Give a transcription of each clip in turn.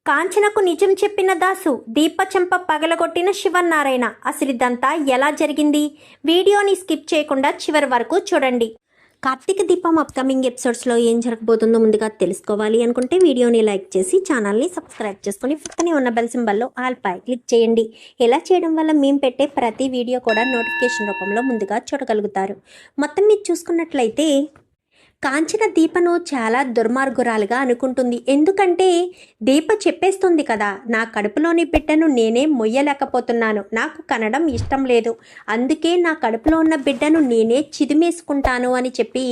కాంచనకు నిజం చెప్పిన దాసు, దీప చెంప పగలగొట్టిన శివనారాయణ. అసలు ఇదంతా ఎలా జరిగింది? వీడియోని స్కిప్ చేయకుండా చివరి వరకు చూడండి. కార్తీక దీపం అప్కమింగ్ ఎపిసోడ్స్లో ఏం జరగబోతుందో ముందుగా తెలుసుకోవాలి అనుకుంటే వీడియోని లైక్ చేసి ఛానల్ని సబ్స్క్రైబ్ చేసుకుని పక్కనే ఉన్న బెల్ సింబల్లో ఆల్ పై క్లిక్ చేయండి. ఇలా చేయడం వల్ల మేము పెట్టే ప్రతి వీడియో కూడా నోటిఫికేషన్ రూపంలో ముందుగా చూడగలుగుతారు. మొత్తం మీరు చూసుకున్నట్లయితే కాంచన దీపను చాలా దుర్మార్గురాలుగా అనుకుంటుంది. ఎందుకంటే దీప చెప్పేస్తుంది కదా, నా కడుపులోని బిడ్డను నేనే మొయ్యలేకపోతున్నాను, నాకు కనడం ఇష్టం లేదు, అందుకే నా కడుపులో ఉన్న బిడ్డను నేనే చిదిమేసుకుంటాను అని చెప్పి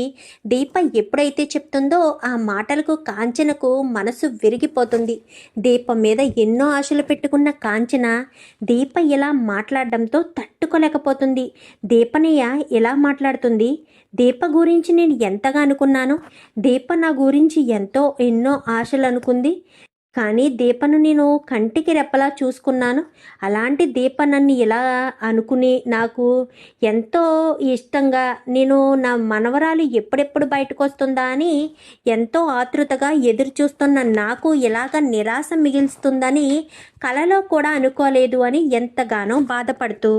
దీప ఎప్పుడైతే చెప్తుందో ఆ మాటలకు కాంచనకు మనసు విరిగిపోతుంది. దీప మీద ఎన్నో ఆశలు పెట్టుకున్న కాంచన దీప ఇలా మాట్లాడడంతో తట్టుకోలేకపోతుంది. దీపనయ్య ఎలా మాట్లాడుతుంది? దీప గురించి నేను ఎంతగా అనుకున్నాను, దీప నా గురించి ఎన్నో ఆశలు అనుకుంది, కానీ దీపను నేను కంటికి రెప్పలా చూసుకున్నాను. అలాంటి దీప నన్ను ఇలా అనుకుని నాకు ఎంతో ఇష్టంగా నేను నా మనవరాలు ఎప్పుడెప్పుడు బయటకు వస్తుందా అని ఎంతో ఆతృతగా ఎదురు చూస్తున్న నాకు ఇలాగ నిరాశ మిగిల్స్తుందని కలలో కూడా అనుకోలేదు అని ఎంతగానో బాధపడుతూ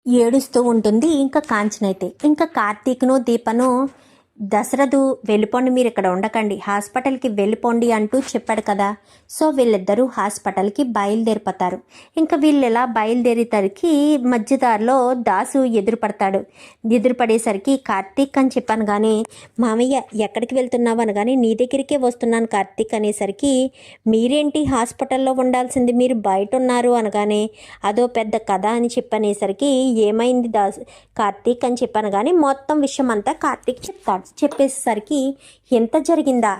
ఏడుస్తూ ఉంటుంది. ఇంకా కాంచనైతే ఇంకా కార్తీక్ను దీపను దశరథు వెళ్ళిపోండి, మీరు ఇక్కడ ఉండకండి, హాస్పిటల్కి వెళ్ళిపోండి అంటూ చెప్పాడు కదా. సో వీళ్ళిద్దరూ హాస్పిటల్కి బయలుదేరిపోతారు. ఇంకా వీళ్ళు ఎలా బయలుదేరేసరికి మధ్యదారిలో దాసు ఎదురుపడేసరికి కార్తీక్ అని చెప్పాను కానీ, మామయ్య ఎక్కడికి వెళ్తున్నావు అనగానే నీ దగ్గరికే వస్తున్నాను కార్తీక్ అనేసరికి, మీరేంటి హాస్పిటల్లో ఉండాల్సింది, మీరు బయట ఉన్నారు అనగానే అదో పెద్ద కథ అని చెప్పనేసరికి ఏమైంది కార్తీక్ అని చెప్పాను కానీ మొత్తం విషయం అంతా కార్తీక్ చెప్పేసేసరికి ఎంత జరిగిందా,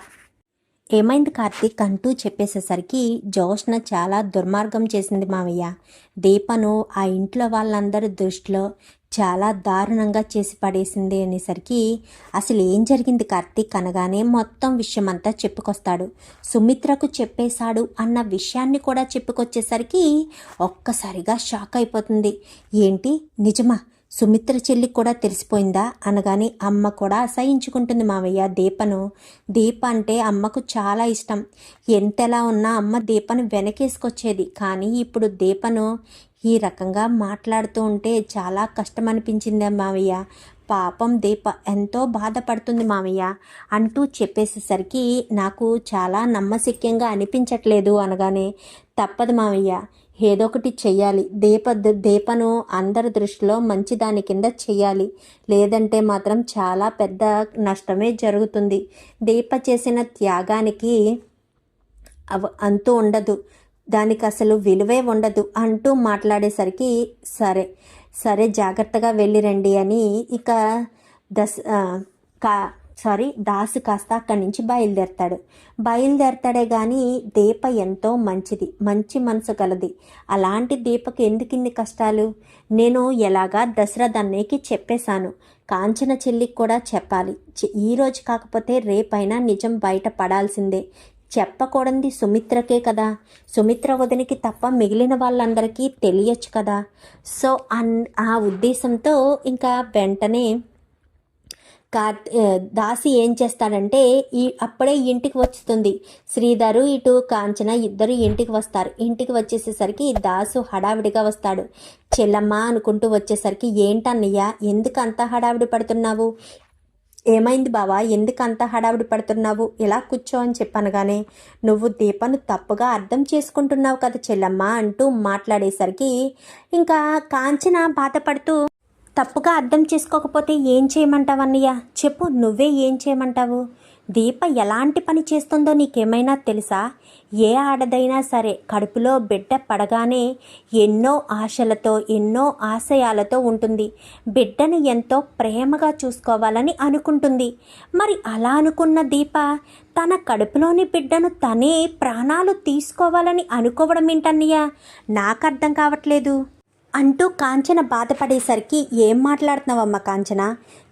ఏమైంది కార్తీక్ అంటూ చెప్పేసేసరికి జోష్న చాలా దుర్మార్గం చేసింది మామయ్య, దీపను ఆ ఇంట్లో వాళ్ళందరి దృష్టిలో చాలా దారుణంగా చేసి పడేసింది అనేసరికి అసలు ఏం జరిగింది కార్తీక్ అనగానే మొత్తం విషయం అంతా చెప్పుకొస్తాడు. సుమిత్రకు చెప్పేశాడు అన్న విషయాన్ని కూడా చెప్పుకొచ్చేసరికి ఒక్కసారిగా షాక్ అయిపోతుంది. ఏంటి నిజమా, సుమిత్ర చెల్లికి కూడా తెలిసిపోయిందా అనగానే అమ్మ కూడా అసహించుకుంటుంది మామయ్య దీపను. దీప అంటే అమ్మకు చాలా ఇష్టం, ఎంతెలా ఉన్నా అమ్మ దీపను వెనకేసుకొచ్చేది, కానీ ఇప్పుడు దీపను ఈ రకంగా మాట్లాడుతూ ఉంటే చాలా కష్టం అనిపించింది మామయ్య, పాపం దీప ఎంతో బాధపడుతుంది మామయ్య అంటూ చెప్పేసేసరికి నాకు చాలా నమ్మశక్యంగా అనిపించట్లేదు అనగానే తప్పదు మామయ్య, ఏదో ఒకటి చెయ్యాలి, దీపను అందరి దృష్టిలో మంచిదాని కింద చెయ్యాలి, లేదంటే మాత్రం చాలా పెద్ద నష్టమే జరుగుతుంది, దీప చేసిన త్యాగానికి అంతూ ఉండదు, దానికి అసలు విలువే ఉండదు అంటూ మాట్లాడేసరికి సరే జాగ్రత్తగా వెళ్ళిరండి అని ఇక దాసు కాస్త అక్కడి నుంచి బయలుదేరతాడే కానీ దీప ఎంతో మంచిది, మంచి మనసు గలది, అలాంటి దీపకి ఎందుకిన్ని కష్టాలు, నేను ఎలాగా దశరథ్ అన్నయ్యకి చెప్పేశాను, కాంచన చెల్లికి కూడా చెప్పాలి, ఈరోజు కాకపోతే రేపైనా నిజం బయట పడాల్సిందే, చెప్పకూడదు సుమిత్రకే కదా, సుమిత్ర వదినికి తప్ప మిగిలిన వాళ్ళందరికీ తెలియచ్చు కదా. సో ఆ ఉద్దేశంతో ఇంకా వెంటనే దాసి ఏం చేస్తాడంటే అప్పుడే ఇంటికి వస్తుంది శ్రీధరు ఇటు కాంచన ఇద్దరు ఇంటికి వస్తారు. ఇంటికి వచ్చేసేసరికి దాసు హడావిడిగా వస్తాడు. చెల్లమ్మ అనుకుంటూ వచ్చేసరికి ఏంటన్నయ్య ఎందుకు అంత హడావిడి పడుతున్నావు, ఏమైంది బావా ఎందుకు అంత హడావిడి పడుతున్నావు, ఇలా కూర్చో అని చెప్పనగానే నువ్వు దీపను తప్పుగా అర్థం చేసుకుంటున్నావు కదా చెల్లమ్మ అంటూ మాట్లాడేసరికి ఇంకా కాంచన బాధపడుతూ, తప్పుగా అర్థం చేసుకోకపోతే ఏం చేయమంటావు అన్నయ్య, చెప్పు నువ్వే ఏం చేయమంటావు, దీప ఎలాంటి పని చేస్తుందో నీకేమైనా తెలుసా, ఏ ఆడదైనా సరే కడుపులో బిడ్డ పడగానే ఎన్నో ఆశలతో ఎన్నో ఆశయాలతో ఉంటుంది, బిడ్డను ఎంతో ప్రేమగా చూసుకోవాలని అనుకుంటుంది, మరి అలా అనుకున్న దీప తన కడుపులోని బిడ్డను తనే ప్రాణాలు తీసుకోవాలని అనుకోవడం ఏంటన్నయ్య, నాకు అర్థం కావట్లేదు అంటూ కాంచన బాధపడేసరికి ఏం మాట్లాడుతున్నావమ్మ కాంచన,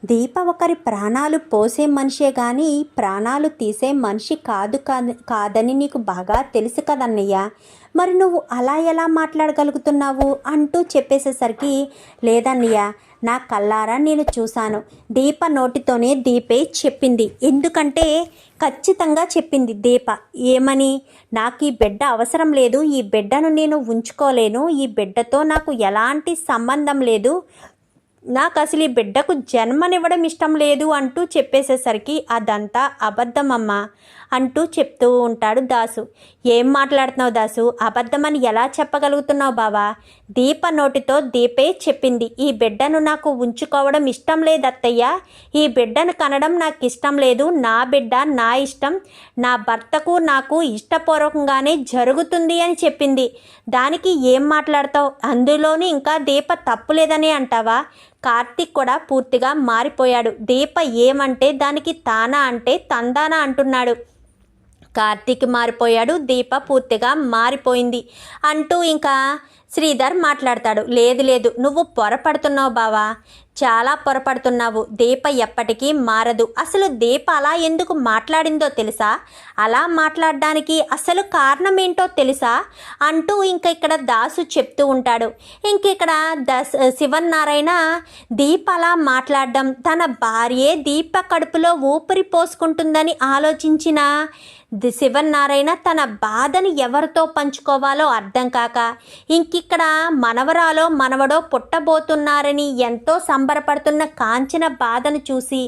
దీప ఒకరి ప్రాణాలు పోసే మనిషే కానీ ప్రాణాలు తీసే మనిషి కాదని నీకు బాగా తెలుసు కదన్నయ్య, మరి నువ్వు అలా ఎలా మాట్లాడగలుగుతున్నావు అంటూ చెప్పేసేసరికి లేదన్నయ్య నా కళ్ళారా నేను చూశాను. దీప నోటితోనే దీపే చెప్పింది. ఎందుకంటే ఖచ్చితంగా చెప్పింది దీప. ఏమని? నాకు ఈ బిడ్డ అవసరం లేదు, ఈ బిడ్డను నేను ఉంచుకోలేను, ఈ బిడ్డతో నాకు ఎలాంటి సంబంధం లేదు, నాకు అసలు ఈ బిడ్డకు జన్మనివ్వడం ఇష్టం లేదు అంటూ చెప్పేసేసరికి అదంతా అబద్ధమమ్మా అంటూ చెప్తూ ఉంటాడు దాసు. ఏం మాట్లాడుతున్నావు దాసు? అబద్ధమని ఎలా చెప్పగలుగుతున్నావు బావా? దీప నోటితో దీపే చెప్పింది. ఈ బిడ్డను నాకు ఉంచుకోవడం ఇష్టం లేదు అత్తయ్య, ఈ బిడ్డను కనడం నాకు ఇష్టం లేదు, నా బిడ్డ నా ఇష్టం, నా భర్తకు నాకు ఇష్టపూర్వకంగానే జరుగుతుంది అని చెప్పింది. దానికి ఏం మాట్లాడతావు? అందులోని ఇంకా దీప తప్పు లేదని అంటావా? కార్తీక్ కూడా పూర్తిగా మారిపోయాడు. దీప ఏమంటే దానికి తానా అంటే తందానా అంటున్నాడు. కార్తీక్ మారిపోయాడు, దీప పూర్తిగా మారిపోయింది అంటూ ఇంకా శ్రీధర్ మాట్లాడతాడు. లేదు లేదు, నువ్వు పొరపడుతున్నావు బావా, చాలా పొరపడుతున్నావు. దీప ఎప్పటికీ మారదు. అసలు దీప అలా ఎందుకు మాట్లాడిందో తెలుసా? అలా మాట్లాడడానికి అసలు కారణం ఏంటో తెలుసా అంటూ ఇక్కడ దాసు చెప్తూ ఉంటాడు. ఇక్కడ శివన్నారాయణ దీప అలా మాట్లాడడం, తన భార్యే దీప కడుపులో ఊపిరి పోసుకుంటుందని ఆలోచించిన శివన్నారాయణ తన బాధని ఎవరితో పంచుకోవాలో అర్థం కాక ఇక్కడ మనవరాలో మనవడో పుట్టబోతున్నారని ఎంతో సంబరపడుతున్న కాంచన బాధను చూసి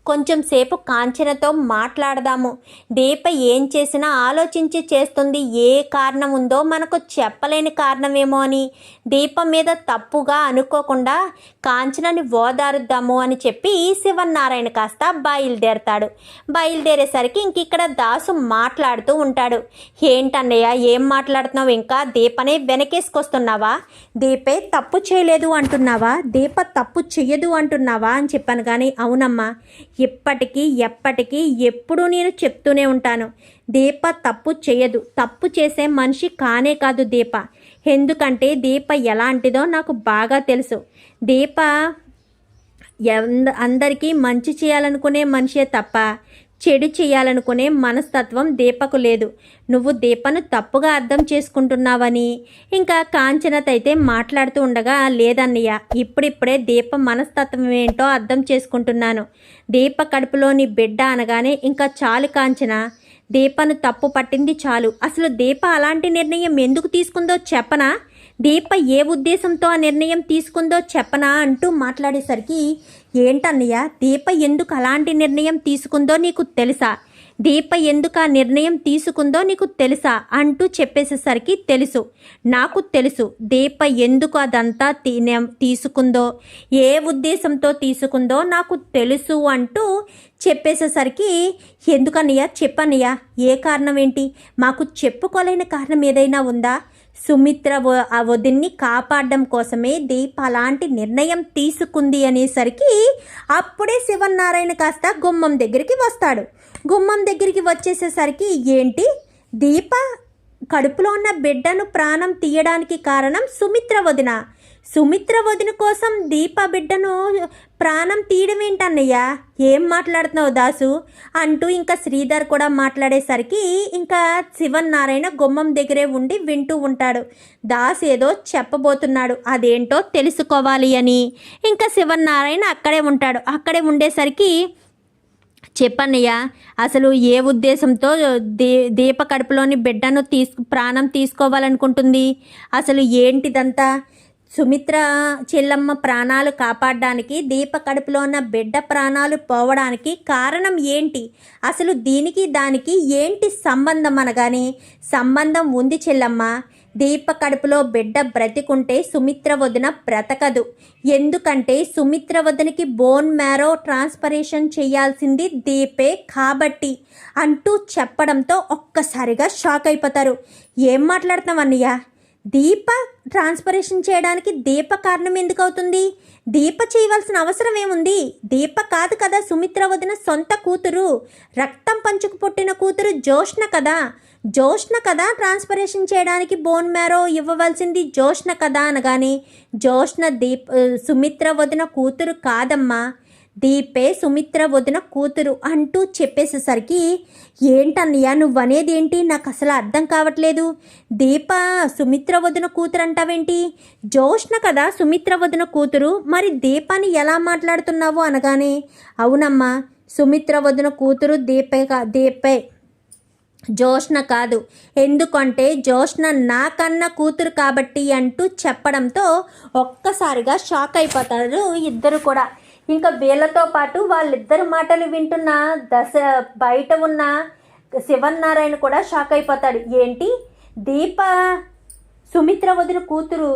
కొంచెం సేపు కాంచనతో మాట్లాడదాము. దీప ఏం చేసినా ఆలోచించి చేస్తుంది. ఏ కారణం ఉందో మనకు చెప్పలేని కారణమేమో అని దీపం మీద తప్పుగా అనుకోకుండా కాంచనని ఓదారుద్దాము అని చెప్పి శివన్నారాయణ కాస్త బయలుదేరతాడు. బయలుదేరేసరికి ఇక్కడ దాసు మాట్లాడుతూ ఉంటాడు. ఏంటన్నయ్య ఏం మాట్లాడుతున్నావు? ఇంకా దీపనే వెనకేసుకొస్తున్నావా? దీపే తప్పు చేయలేదు అంటున్నావా? దీప తప్పు చెయ్యదు అంటున్నావా అని చెప్పాను. కానీ అవునమ్మా, ఇప్పటికీ ఎప్పటికీ ఎప్పుడూ నేను చెప్తూనే ఉంటాను, దీప తప్పు చేయదు. తప్పు చేసే మనిషి కానే కాదు దీప. ఎందుకంటే దీప ఎలాంటిదో నాకు బాగా తెలుసు. దీప అందరికీ మంచి చేయాలనుకునే మనిషే తప్ప చెడు చేయాలనుకునే మనస్తత్వం దీపకు లేదు. నువ్వు దీపను తప్పుగా అర్థం చేసుకుంటున్నావని ఇంకా కాంచనతైతే మాట్లాడుతూ ఉండగా, లేదన్నయ్య, ఇప్పుడిప్పుడే దీప మనస్తత్వం ఏంటో అర్థం చేసుకుంటున్నాను. దీప కడుపులోని బిడ్డ అనగానే ఇంకా చాలు కాంచన, దీపను తప్పు పట్టింది చాలు. అసలు దీప అలాంటి నిర్ణయం ఎందుకు తీసుకుందో చెప్పనా? దీప ఏ ఉద్దేశంతో ఆ నిర్ణయం తీసుకుందో చెప్పనా అంటూ మాట్లాడేసరికి, ఏంటన్నయ్య, దీప ఎందుకు అలాంటి నిర్ణయం తీసుకుందో నీకు తెలుసా? దీప ఎందుకు ఆ నిర్ణయం తీసుకుందో నీకు తెలుసా అంటూ చెప్పేసేసరికి, తెలుసు, నాకు తెలుసు దీప ఎందుకు అదంతా తీసుకుందో, ఏ ఉద్దేశంతో తీసుకుందో నాకు తెలుసు అంటూ చెప్పేసేసరికి, ఎందుకన్నయ్య చెప్పన్నయ్య, ఏ కారణం ఏంటి? మాకు చెప్పుకోలేని కారణం ఏదైనా ఉందా? సుమిత్ర ఆ వదిన్ని కాపాడడం కోసమే దీప అలాంటి నిర్ణయం తీసుకుంది అనేసరికి అప్పుడే శివన్నారాయణ కాస్త గుమ్మం దగ్గరికి వస్తాడు. గుమ్మం దగ్గరికి వచ్చేసేసరికి, ఏంటి, దీప కడుపులో ఉన్న బిడ్డను ప్రాణం తీయడానికి కారణం సుమిత్ర వదిన. సుమిత్ర వదిన కోసం దీప బిడ్డను ప్రాణం తీయడం ఏంటన్నయ్యా? ఏం మాట్లాడుతున్నావు దాసు అంటూ ఇంకా శ్రీధర్ కూడా మాట్లాడేసరికి ఇంకా శివన్నారాయణ గుమ్మం దగ్గరే ఉండి వింటూ ఉంటాడు. దాసు ఏదో చెప్పబోతున్నాడు, అదేంటో తెలుసుకోవాలి అని ఇంకా శివన్నారాయణ అక్కడే ఉంటాడు. అక్కడే ఉండేసరికి, చెప్పన్నయ్య, అసలు ఏ ఉద్దేశంతో దీప కడుపులోని బిడ్డను ప్రాణం తీసుకోవాలనుకుంటుంది? అసలు ఏంటిదంతా? సుమిత్ర చెల్లమ్మ ప్రాణాలు కాపాడడానికి, దీప కడుపులో ఉన్న బిడ్డ ప్రాణాలు పోవడానికి కారణం ఏంటి? అసలు దీనికి దానికి ఏంటి సంబంధం అనగానే, సంబంధం ఉంది చెల్లమ్మ. దీప కడుపులో బిడ్డ బ్రతికుంటే సుమిత్ర వదిన బ్రతకదు. ఎందుకంటే సుమిత్ర వదినకి బోన్ మ్యారో ట్రాన్స్పరేషన్ చేయాల్సింది దీపే కాబట్టి అంటూ చెప్పడంతో ఒక్కసారిగా షాక్ అయిపోతారు. ఏం మాట్లాడుతున్నావు అన్నయ్య? దీప ట్రాన్స్పరేషన్ చేయడానికి దీప కారణం ఎందుకు అవుతుంది? దీప చేయవలసిన అవసరం ఏముంది? దీప కాదు కదా సుమిత్ర వదిన సొంత కూతురు, రక్తం పంచుకు పుట్టిన కూతురు జోష్న కదా. జోష్న కదా ట్రాన్స్పరేషన్ చేయడానికి బోన్ మ్యారో ఇవ్వవలసింది, జోష్న కదా అనగానే, జోష్న సుమిత్ర వదిన కూతురు కాదమ్మా. దీపే సుమిత్ర వదిన కూతురు అంటూ చెప్పేసేసరికి, ఏంటన్నయ్య నువ్వనేదేంటి, నాకు అసలు అర్థం కావట్లేదు. దీప సుమిత్ర వదిన కూతురు అంటావేంటి? జోష్న కదా సుమిత్ర వదిన కూతురు, మరి దీపాని ఎలా మాట్లాడుతున్నావు అనగానే, అవునమ్మా సుమిత్ర వదిన కూతురు దీపే జోష్న కాదు, ఎందుకంటే జోష్న నాకన్నా కూతురు కాబట్టి అంటూ చెప్పడంతో ఒక్కసారిగా షాక్ అయిపోతారు ఇద్దరు కూడా. ఇంకా వీళ్ళతో పాటు వాళ్ళిద్దరు మాటలు వింటున్న బయట ఉన్న శివన్నారాయణ కూడా షాక్ అయిపోతాడు. ఏంటి దీప సుమిత్ర వదిన కూతురు,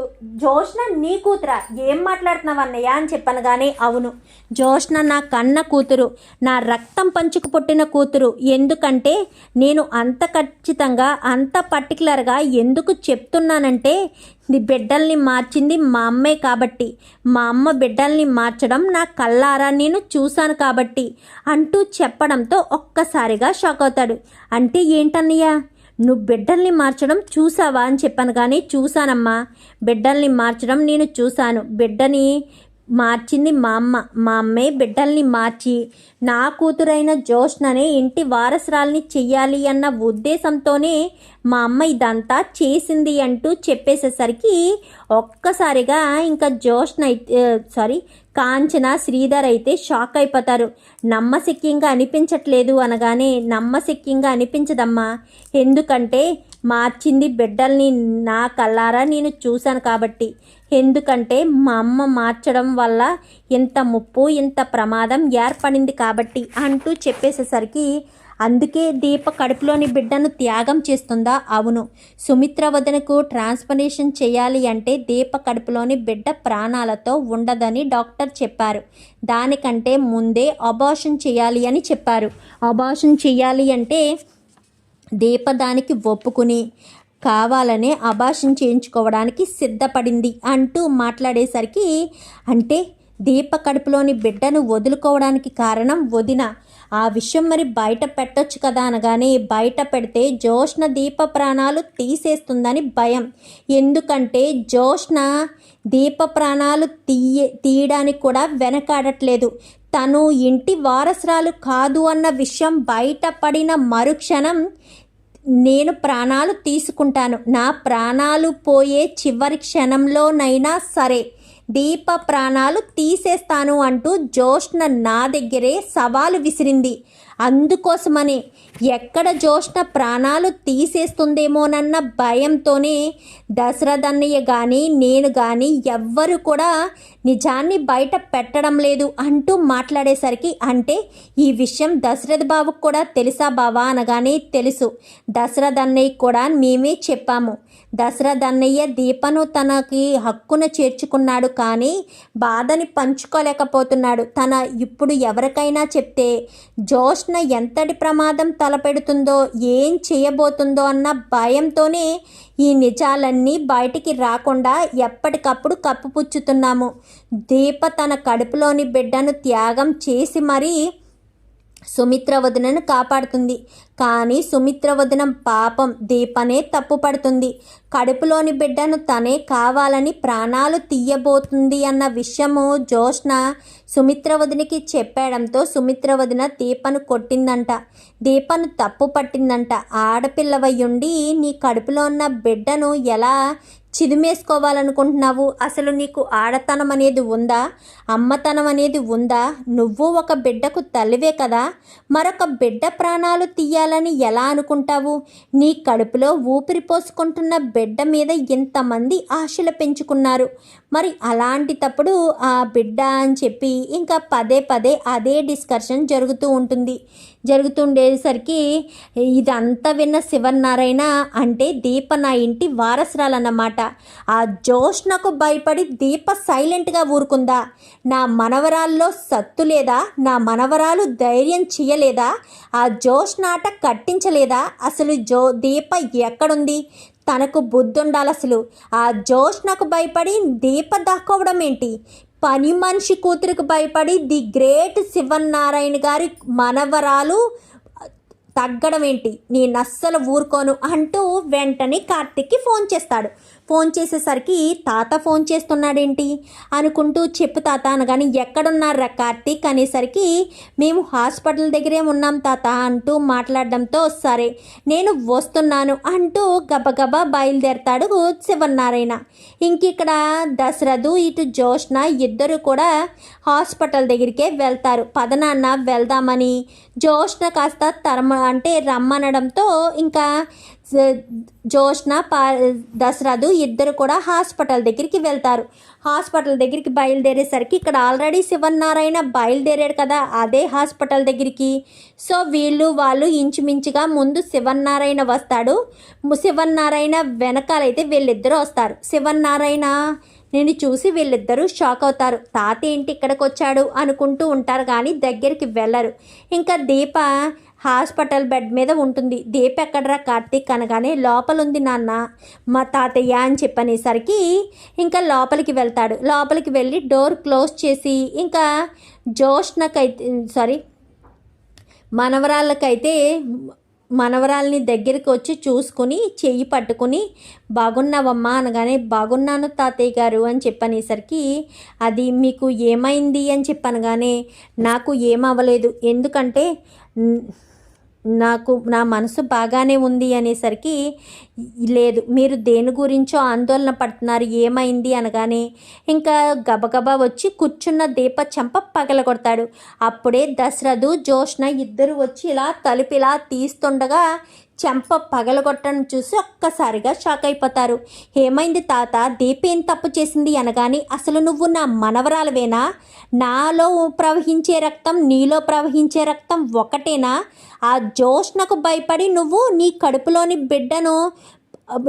జోష్న నీ కూతురా, ఏం మాట్లాడుతున్నావు అన్నయ్య అని చెప్పాను. కానీ అవును, జోష్న నా కన్న కూతురు, నా రక్తం పంచుకు పుట్టిన కూతురు. ఎందుకంటే నేను అంత ఖచ్చితంగా అంత పర్టికులర్గా ఎందుకు చెప్తున్నానంటే, బిడ్డల్ని మార్చింది మా అమ్మే కాబట్టి, మా అమ్మ బిడ్డల్ని మార్చడం నా కళ్ళారా నేను చూశాను కాబట్టి అంటూ చెప్పడంతో ఒక్కసారిగా షాక్ అవుతాడు. అంటే ఏంటన్నయ్య నువ్వు బిడ్డల్ని మార్చడం చూసావా అని చెప్పాను. కానీ చూశానమ్మా, బిడ్డల్ని మార్చడం నేను చూశాను. బిడ్డని మార్చింది మా అమ్మే బిడ్డల్ని మార్చి నా కూతురైన జోష్ననే ఇంటి వారసురాల్ని చెయ్యాలి అన్న ఉద్దేశంతోనే మా అమ్మ ఇదంతా చేసింది అంటూ చెప్పేసేసరికి ఒక్కసారిగా ఇంకా కాంచన శ్రీధర్ అయితే షాక్ అయిపోతారు. నమ్మశక్యంగా అనిపించట్లేదు అనగానే, నమ్మశక్యంగా అనిపించదమ్మా, ఎందుకంటే మార్చింది బిడ్డల్ని నా కళ్ళారా నేను చూశాను కాబట్టి. ఎందుకంటే మా అమ్మ మార్చడం వల్ల ఇంత ముప్పు ఇంత ప్రమాదం ఏర్పడింది కాబట్టి అంటూ చెప్పేసేసరికి, అందుకే దీప కడుపులోని బిడ్డను త్యాగం చేస్తుందా? అవును, సుమిత్ర వదనకు ట్రాన్స్ప్లాంటేషన్ చేయాలి అంటే దీప కడుపులోని బిడ్డ ప్రాణాలతో ఉండదని డాక్టర్ చెప్పారు. దానికంటే ముందే అబార్షన్ చేయాలి అని చెప్పారు. అబార్షన్ చేయాలి అంటే దీప దానికి ఒప్పుకుని కావాలనే అబార్షన్ చేయించుకోవడానికి సిద్ధపడింది అంటూ మాట్లాడేసరికి, అంటే దీప కడుపులోని బిడ్డను వదులుకోవడానికి కారణం వదిన, ఆ విషయం మరి బయట పెట్టొచ్చు కదా అనగానే, బయట పెడితే జోష్న దీప ప్రాణాలు తీసేస్తుందని భయం. ఎందుకంటే జోష్న దీప ప్రాణాలు తీయడానికి కూడా వెనకాడట్లేదు. తను ఇంటి వారసురాలు కాదు అన్న విషయం బయటపడిన మరుక్షణం నేను ప్రాణాలు తీసుకుంటాను, నా ప్రాణాలు పోయే చివరి క్షణంలోనైనా సరే దీప ప్రాణాలు తీసేస్తాను అంటూ జోష్న నా దగ్గరే సవాలు విసిరింది. అందుకోసమనే ఎక్కడ జోష్న ప్రాణాలు తీసేస్తుందేమోనన్న భయంతోనే దశరథ్ అన్నయ్య కానీ నేను కానీ ఎవ్వరు కూడా నిజాన్ని బయట పెట్టడం లేదు అంటూ మాట్లాడేసరికి, అంటే ఈ విషయం దశరథ్ బాబుకు కూడా తెలుసా బావా అనగానే, తెలుసు, దశరథ్ అన్నయ్య కూడా మేమే చెప్పాము. దశరథ్ అన్నయ్య దీపను తనకి హక్కున చేర్చుకున్నాడు, కానీ బాధని పంచుకోలేకపోతున్నాడు. ఇప్పుడు ఎవరికైనా చెప్తే జోష్న ఎంతటి ప్రమాదం తలపెడుతుందో, ఏం చేయబోతుందో అన్న భయంతోనే ఈ నిజాలన్నీ బయటికి రాకుండా ఎప్పటికప్పుడు కప్పుపుచ్చుతున్నాము. దీప తన కడుపులోని బిడ్డను త్యాగం చేసి మరీ సుమిత్ర వదినను కాపాడుతుంది. కానీ సుమిత్ర వదిన పాపం దీపనే తప్పు పడుతుంది. కడుపులోని బిడ్డను తనే కావాలని ప్రాణాలు తీయబోతుంది అన్న విషయము జోష్న సుమిత్ర వదినకి చెప్పడంతో సుమిత్ర వదిన దీపను కొట్టిందంట, దీపను తప్పు పట్టిందంట. ఆడపిల్లవయ్యుండి నీ కడుపులో ఉన్న బిడ్డను ఎలా చిదిమేసుకోవాలనుకుంటున్నావు? అసలు నీకు ఆడతనం అనేది ఉందా? అమ్మతనం అనేది ఉందా? నువ్వు ఒక బిడ్డకు తల్లివే కదా, మరొక బిడ్డ ప్రాణాలు తీయాలని ఎలా అనుకుంటావు? నీ కడుపులో ఊపిరి పోసుకుంటున్న బిడ్డ మీద ఇంతమంది ఆశలు పెంచుకున్నారు. మరి అలాంటి తప్పుడు ఆ బిడ్డ అని చెప్పి ఇంకా పదే పదే అదే డిస్కషన్ జరుగుతుండేసరికి ఇదంతా విన్న శివనారాయణ, అంటే దీప నా ఇంటి వారసురాలన్నమాట. ఆ జోష్నకు భయపడి దీప సైలెంట్గా ఊరుకుందా? నా మనవరాల్లో సత్తు లేదా? నా మనవరాలు ధైర్యం చేయలేదా? ఆ జోష్నాట కట్టించలేదా? అసలు దీప ఎక్కడుంది? తనకు బుద్ధి ఉండాలి. అసలు ఆ జోష్నకు భయపడి దీప దాక్కోవడం ఏంటి? పని మనిషి కూతురికి భయపడి ది గ్రేట్ శివనారాయణ గారి మనవరాలు తగ్గడం ఏంటి, నేను అస్సలు ఊరుకోను అంటూ వెంటనే కార్తీక్కి ఫోన్ చేస్తాడు. ఫోన్ చేసేసరికి తాత ఫోన్ చేస్తున్నాడేంటి అనుకుంటూ చెప్పు తాత అనగాని ఎక్కడున్నారా కార్తీక్ అనేసరికి మేము హాస్పిటల్ దగ్గరే ఉన్నాం తాత అంటూ మాట్లాడడంతో సరే నేను వస్తున్నాను అంటూ గబగబా బయలుదేరతాడు శివనారాయణ. ఇంకిక్కడ దశరథు ఇటు జోష్న ఇద్దరు కూడా హాస్పిటల్ దగ్గరికే వెళ్తారు. పదనాన్న వెళ్దామని జోష్న కాస్త రమ్మనడంతో ఇంకా జోష్న దశరథు ఇద్దరు కూడా హాస్పిటల్ దగ్గరికి వెళ్తారు. హాస్పిటల్ దగ్గరికి బయలుదేరేసరికి ఇక్కడ ఆల్రెడీ శివనారాయణ బయలుదేరాడు కదా అదే హాస్పిటల్ దగ్గరికి. సో వాళ్ళు ఇంచుమించుగా ముందు శివనారాయణ వస్తాడు. శివనారాయణ వెనకాలైతే వీళ్ళిద్దరూ వస్తారు. శివనారాయణ నేను చూసి వీళ్ళిద్దరూ షాక్ అవుతారు. తాత ఏంటి ఇక్కడికి వచ్చాడు అనుకుంటూ ఉంటారు కానీ దగ్గరికి వెళ్ళరు. ఇంకా దీప హాస్పిటల్ బెడ్ మీద ఉంటుంది. దీప ఎక్కడరా కార్తీక్ అనగానే లోపలుంది నాన్న మా తాతయ్య అని చెప్పనేసరికి ఇంకా లోపలికి వెళ్తాడు. లోపలికి వెళ్ళి డోర్ క్లోజ్ చేసి ఇంకా మనవరాల్ని దగ్గరికి వచ్చి చూసుకుని చెయ్యి పట్టుకుని బాగున్నావమ్మా అనగానే బాగున్నాను తాతయ్య గారు అని చెప్పనేసరికి అది మీకు ఏమైంది అని చెప్పనగానే నాకు ఏమవ్వలేదు, ఎందుకంటే నా మనసు బాగానే ఉంది అనేసరికి లేదు మీరు దేని గురించో ఆందోళన పడుతున్నారు ఏమైంది అనగానే ఇంకా గబగబా వచ్చి కూర్చున్న దీప చెంప పగలగొడతాడు. అప్పుడే దశరథు జోష్న ఇద్దరు వచ్చి ఇలా తలుపు తీస్తుండగా చెంప పగలగొట్టడం చూసి ఒక్కసారిగా షాక్ అయిపోతారు. ఏమైంది తాత, దీప ఏం తప్పు చేసింది అనగాని అసలు నువ్వు నా మనవరాలవేనా, నాలో ప్రవహించే రక్తం నీలో ప్రవహించే రక్తం ఒకటేనా, ఆ జోష్నకు భయపడి నువ్వు నీ కడుపులోని బిడ్డను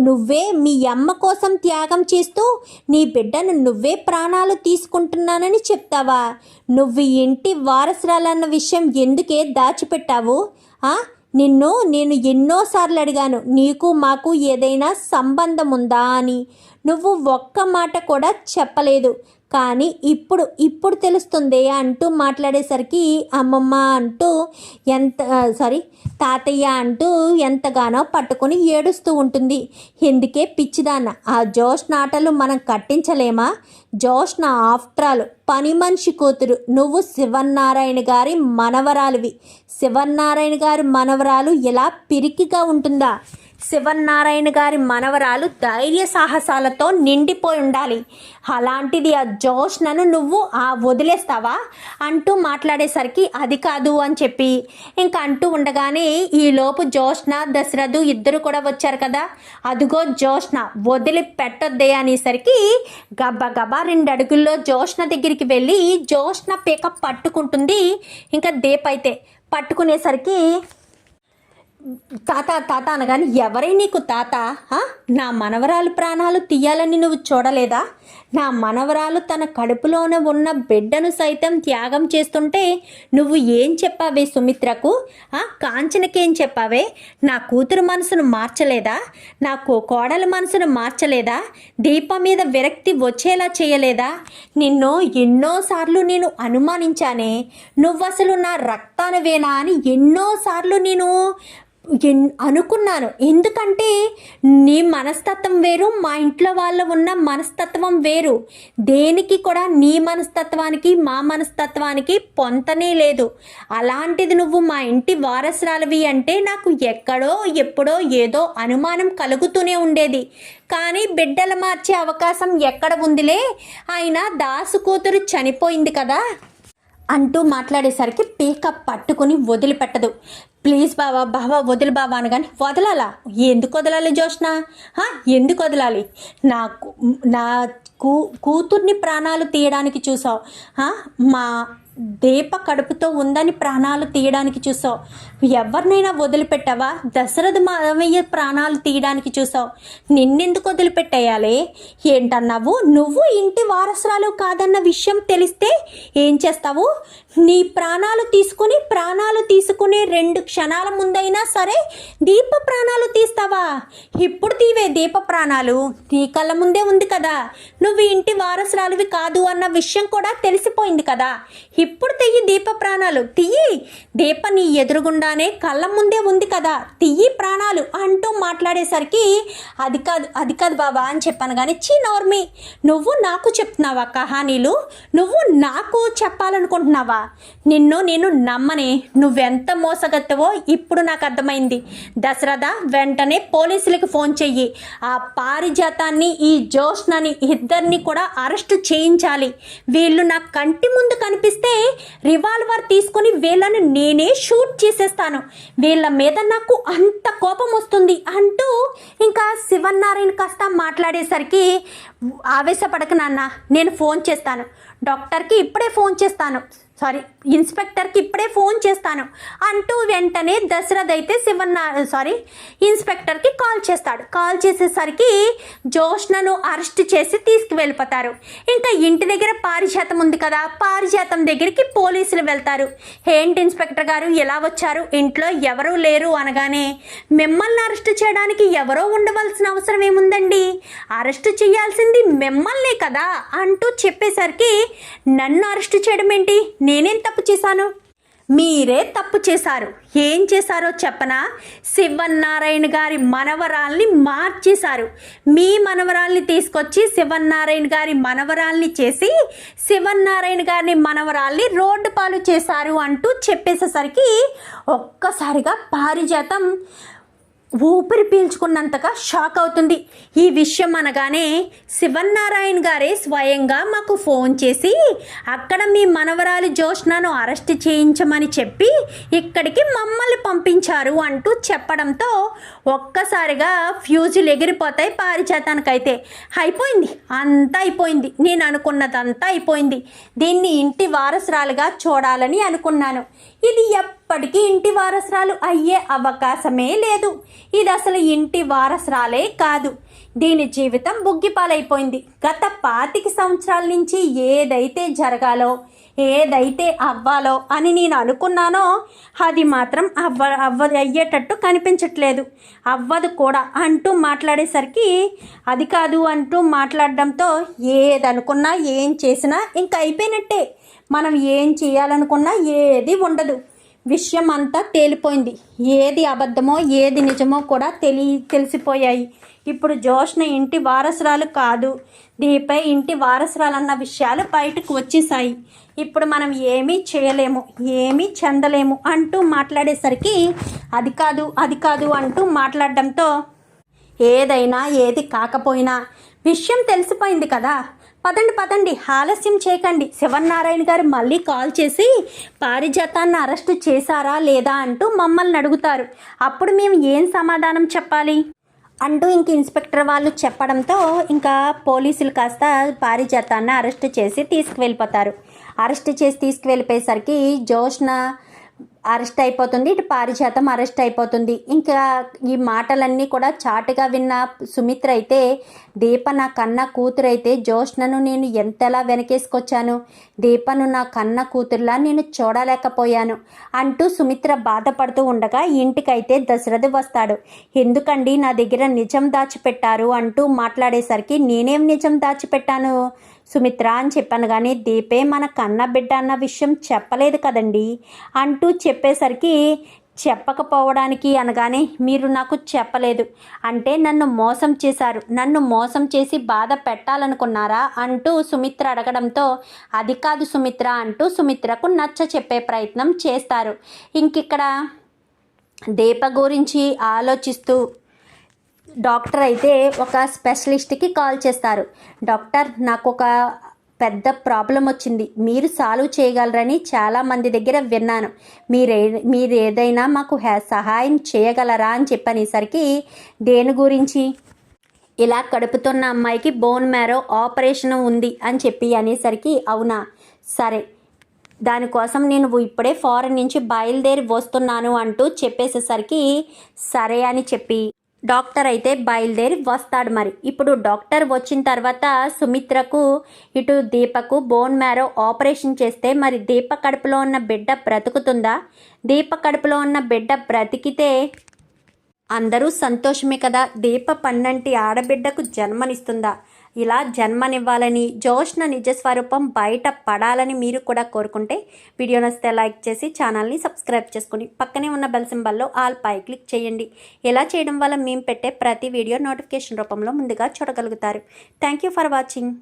నువ్వే మీ అమ్మ కోసం త్యాగం చేస్తూ నీ బిడ్డను నువ్వే ప్రాణాలు తీసుకుంటున్నానని చెప్తావా, నువ్వు ఇంటి వారసురాలన్న విషయం ఎందుకే దాచిపెట్టావు, నేను ఎన్నోసార్లు అడిగాను నీకు మాకు ఏదైనా సంబంధం ఉందా అని, నువ్వు ఒక్క మాట కూడా చెప్పలేదు, కానీ ఇప్పుడు తెలుస్తుంది అంటూ మాట్లాడేసరికి అమ్మమ్మ అంటూ తాతయ్య అంటూ ఎంతగానో పట్టుకొని ఏడుస్తూ ఉంటుంది. ఎందుకే పిచ్చిదాన్న, ఆ జోష్న ఆటలు మనం కట్టించలేమా, జోష్న ఆఫ్టర్ ఆల్ పని మనిషి కూతురు, నువ్వు శివనారాయణ గారి మనవరాలివి, శివనారాయణ గారి మనవరాలు ఎలా పిరికిగా ఉంటుందా, శివనారాయణ గారి మనవరాలు ధైర్య సాహసాలతో నిండిపోయి ఉండాలి, అలాంటిది ఆ జోష్నను నువ్వు వదిలేస్తావా అంటూ మాట్లాడేసరికి అది కాదు అని చెప్పి ఇంకా అంటూ ఉండగానే ఈలోపు జోష్న దశరథు ఇద్దరు కూడా వచ్చారు కదా, అదిగో జోష్న వదిలి పెట్టొద్దే అనేసరికి గబగబా 2 అడుగుల్లో జోష్న దగ్గరికి వెళ్ళి జోష్న పీక పట్టుకుంటుంది. ఇంకా దీప అయితే పట్టుకునేసరికి తాత తాత అనగాని ఎవరై నీకు తాత, నా మనవరాలు ప్రాణాలు తీయాలని నువ్వు చూడలేదా, నా మనవరాలు తన కడుపులోనే ఉన్న బిడ్డను సైతం త్యాగం చేస్తుంటే నువ్వు ఏం చెప్పావే సుమిత్రకు, కాంచనకేం చెప్పావే, నా కూతురు మనసును మార్చలేదా, నా కోడల మనసును మార్చలేదా, దీపం మీద విరక్తి వచ్చేలా చేయలేదా, నిన్ను ఎన్నోసార్లు నేను అనుమానించానే, నువ్వసలు నా రక్తానవేనా అని ఎన్నోసార్లు నేను అనుకున్నాను, ఎందుకంటే నీ మనస్తత్వం వేరు, మా ఇంట్లో వాళ్ళ ఉన్న మనస్తత్వం వేరు, దేనికి కూడా నీ మనస్తత్వానికి మా మనస్తత్వానికి పొంతనే లేదు, అలాంటిది నువ్వు మా ఇంటి వారసురాలివి అంటే నాకు ఎక్కడో ఎప్పుడో ఏదో అనుమానం కలుగుతూనే ఉండేది, కానీ బిడ్డలు మార్చే అవకాశం ఎక్కడ ఉందిలే, అయినా దాసు కూతురు చనిపోయింది కదా అంటూ మాట్లాడేసరికి పీక పట్టుకుని వదిలిపెట్టదు. ప్లీజ్ బావా వదిలి బావా అనగాని వదలాలా, ఎందుకు వదలాలి జోష్న, ఎందుకు వదలాలి, నా కూతుర్ని ప్రాణాలు తీయడానికి చూసావు, మా దీప కడుపుతో ఉందని ప్రాణాలు తీయడానికి చూసావు, ఎవరినైనా వదిలిపెట్టావా, దశరథ మావయ్య ప్రాణాలు తీయడానికి చూసావు, నిన్నెందుకు వదిలిపెట్టేయాలి, ఏంటన్నావు, నువ్వు ఇంటి వారసురాలు కాదన్న విషయం తెలిస్తే ఏం చేస్తావు, నీ ప్రాణాలు తీసుకుని 2 క్షణాల ముందైనా సరే దీప ప్రాణాలు తీస్తావా, ఇప్పుడు తీవే దీప ప్రాణాలు, నీ కళ్ళ ముందే ఉంది కదా, నువ్వు ఇంటి వారసురాలువి కాదు అన్న విషయం కూడా తెలిసిపోయింది కదా, ఇప్పుడు తీయి దీప ప్రాణాలు తీయి, దీప నీ ఎదురుగుండానే కళ్ళ ముందే ఉంది కదా, తీయి ప్రాణాలు అంటూ మాట్లాడేసరికి అది కాదు బాబా అని చెప్పాను. కానీ నోర్మి, నువ్వు నాకు చెప్తున్నావా కహానీలు? నువ్వు నాకు చెప్పాలనుకుంటున్నావా? నేను నమ్మనే. నువ్వెంత మోసగత్తవో ఇప్పుడు నాకు అర్థమైంది. దశరథ, వెంటనే పోలీసులకి ఫోన్ చెయ్యి. ఆ పారిజాతాన్ని, ఈ జోష్నని ఇద్దరిని కూడా అరెస్ట్ చేయించాలి. వీళ్ళు నా కంటి ముందు కనిపిస్తే రివాల్వర్ తీసుకుని వీళ్ళని నేనే షూట్ చేసేస్తాను. వీళ్ళ మీద నాకు అంత కోపం వస్తుంది అంటూ ఇంకా శివన్నారాయణ కాస్త మాట్లాడేసరికి, ఆవేశపడక నాన్న, నేను ఫోన్ చేస్తాను, డాక్టర్కి ఇప్పుడే ఫోన్ చేస్తాను, ఇన్స్పెక్టర్కి ఇప్పుడే ఫోన్ చేస్తాను అంటూ వెంటనే దశరథ్ అయితే ఇన్స్పెక్టర్కి కాల్ చేస్తాడు. కాల్ చేసేసరికి జోష్నను అరెస్ట్ చేసి తీసుకువెళ్ళిపోతారు. ఇంకా ఇంటి దగ్గర పారిజాతం ఉంది కదా, పారిజాతం దగ్గరికి పోలీసులు వెళ్తారు. ఏంటి ఇన్స్పెక్టర్ గారు ఎలా వచ్చారు, ఇంట్లో ఎవరూ లేరు అనగానే, మిమ్మల్ని అరెస్ట్ చేయడానికి ఎవరో ఉండవలసిన అవసరం ఏముందండి, అరెస్ట్ చేయాల్సింది మిమ్మల్నే కదా అంటూ చెప్పేసరికి, నన్ను అరెస్ట్ చేయడం ఏంటి, నేనేం తప్పు చేశాను? మీరే తప్పు చేశారు. ఏం చేశారో చెప్పనా? శివన్నారాయణ గారి మనవరాల్ని మార్చేశారు. మీ మనవరాల్ని తీసుకొచ్చి శివన్నారాయణ గారి మనవరాల్ని చేసి శివన్నారాయణ గారిని మనవరాల్ని రోడ్డు పాలు చేశారు అంటూ చెప్పేసేసరికి ఒక్కసారిగా పారిజాతం ఊపిరి పీల్చుకున్నంతగా షాక్ అవుతుంది. ఈ విషయం అనగానే శివన్నారాయణ గారే స్వయంగా మాకు ఫోన్ చేసి అక్కడ మీ మనవరాలు జోష్నను అరెస్ట్ చేయించమని చెప్పి ఇక్కడికి మమ్మల్ని పంపించారు అంటూ చెప్పడంతో ఒక్కసారిగా ఫ్యూజులు ఎగిరిపోతాయి పారిజాతానికైతే. అయిపోయింది, అంతా అయిపోయింది, నేను అనుకున్నదంతా అయిపోయింది. దీన్ని ఇంటి వారసురాలుగా చూడాలని అనుకున్నాను. ఇది ఎప్పటికీ ఇంటి వారసురాలు అయ్యే అవకాశమే లేదు. ఇది అసలు ఇంటి వారసురాలే కాదు. దీని జీవితం బుగ్గిపాలైపోయింది. గత 25 సంవత్సరాల నుంచి ఏదైతే జరగాలో, ఏదైతే అవ్వాలో అని నేను అనుకున్నానో అది మాత్రం అయ్యేటట్టు కనిపించట్లేదు, అవ్వదు కూడా అంటూ మాట్లాడేసరికి, అది కాదు అంటూ మాట్లాడడంతో ఏదనుకున్నా ఏం చేసినా ఇంకా అయిపోయినట్టే. మనం ఏం చేయాలనుకున్నా ఏది ఉండదు. విషయం అంతా తేలిపోయింది. ఏది అబద్ధమో ఏది నిజమో కూడా తెలిసిపోయాయి. ఇప్పుడు జోష్న ఇంటి వారసురాలు కాదు, దీపై ఇంటి వారసురాలన్న విషయాలు బయటకు వచ్చేసాయి. ఇప్పుడు మనం ఏమీ చేయలేము, ఏమీ చెందలేము అంటూ మాట్లాడేసరికి, అది కాదు అంటూ మాట్లాడడంతో, ఏదైనా ఏది కాకపోయినా విషయం తెలిసిపోయింది కదా, పదండి ఆలస్యం చేయకండి. శివన్నారాయణ గారు మళ్ళీ కాల్ చేసి పారిజాతాన్ని అరెస్టు చేశారా లేదా అంటూ మమ్మల్ని అడుగుతారు. అప్పుడు మేము ఏం సమాధానం చెప్పాలి అంటూ ఇంక ఇన్స్పెక్టర్ వాళ్ళు చెప్పడంతో ఇంకా పోలీసులు కాస్త పారిజాతాన్ని అరెస్ట్ చేసి తీసుకువెళ్ళిపోతారు. అరెస్ట్ చేసి తీసుకువెళ్ళిపోయేసరికి జోష్న అరెస్ట్ అయిపోతుంది, ఇటు పారిజాతం అరెస్ట్ అయిపోతుంది. ఇంకా ఈ మాటలన్నీ కూడా చాటుగా విన్న సుమిత్ర అయితే, దీప నా కన్న కూతురైతే జోష్నను నేను ఎంతలా వెనకేసుకొచ్చాను, దీపను నా కన్న కూతురులా నేను చూడలేకపోయాను అంటూ సుమిత్ర బాధపడుతూ ఉండగా ఇంటికైతే దశరథ వస్తాడు. ఎందుకండి నా దగ్గర నిజం దాచిపెట్టారు అంటూ మాట్లాడేసరికి, నేనేం నిజం దాచిపెట్టాను సుమిత్ర అని చెప్పాను, కానీ దీపే మన కన్న బిడ్డ అన్న విషయం చెప్పలేదు కదండి అంటూ చెప్పేసరికి, చెప్పకపోవడానికి అనగానే, మీరు నాకు చెప్పలేదు అంటే నన్ను మోసం చేశారు, నన్ను మోసం చేసి బాధ పెట్టాలనుకున్నారా అంటూ సుమిత్ర అడగడంతో, అది కాదు సుమిత్ర అంటూ సుమిత్రకు నచ్చ చెప్పే ప్రయత్నం చేస్తారు. ఇంకిక్కడ దీప గురించి ఆలోచిస్తూ డాక్టర్ అయితే ఒక స్పెషలిస్ట్కి కాల్ చేస్తారు. డాక్టర్, నాకు ఒక పెద్ద ప్రాబ్లం వచ్చింది, మీరు సాల్వ్ చేయగలరని చాలామంది దగ్గర విన్నాను, మీరు ఏదైనా మాకు సహాయం చేయగలరా అని చెప్పనేసరికి, దేని గురించి? ఇలా కడుపుతున్న అమ్మాయికి బోన్ మ్యారో ఆపరేషన్ ఉంది అని చెప్పి అనేసరికి, అవునా, సరే, దానికోసం నేను ఇప్పుడే ఫారెన్ నుంచి బయలుదేరి వస్తున్నాను అంటూ చెప్పేసేసరికి, సరే అని చెప్పి డాక్టర్ అయితే బయలుదేరి వస్తాడు. మరి ఇప్పుడు డాక్టర్ వచ్చిన తర్వాత సుమిత్రకు ఇటు దీపకు బోన్ మ్యారో ఆపరేషన్ చేస్తే మరి దీప కడుపులో ఉన్న బిడ్డ బ్రతుకుతుందా? దీప కడుపులో ఉన్న బిడ్డ బ్రతికితే అందరూ సంతోషమే కదా, దీప పన్నంటి ఆడబిడ్డకు జన్మనిస్తుందా? ఇలా జన్మనివ్వాలని, జోష్న నిజస్వరూపం బయట పడాలని మీరు కూడా కోరుకుంటే వీడియో నచ్చితే లైక్ చేసి ఛానల్ని సబ్స్క్రైబ్ చేసుకుని పక్కనే ఉన్న బెల్ సింబల్లో ఆల్ పై క్లిక్ చేయండి. ఇలా చేయడం వల్ల మేము పెట్టే ప్రతి వీడియో నోటిఫికేషన్ రూపంలో ముందుగా చూడగలుగుతారు. Thank you for watching.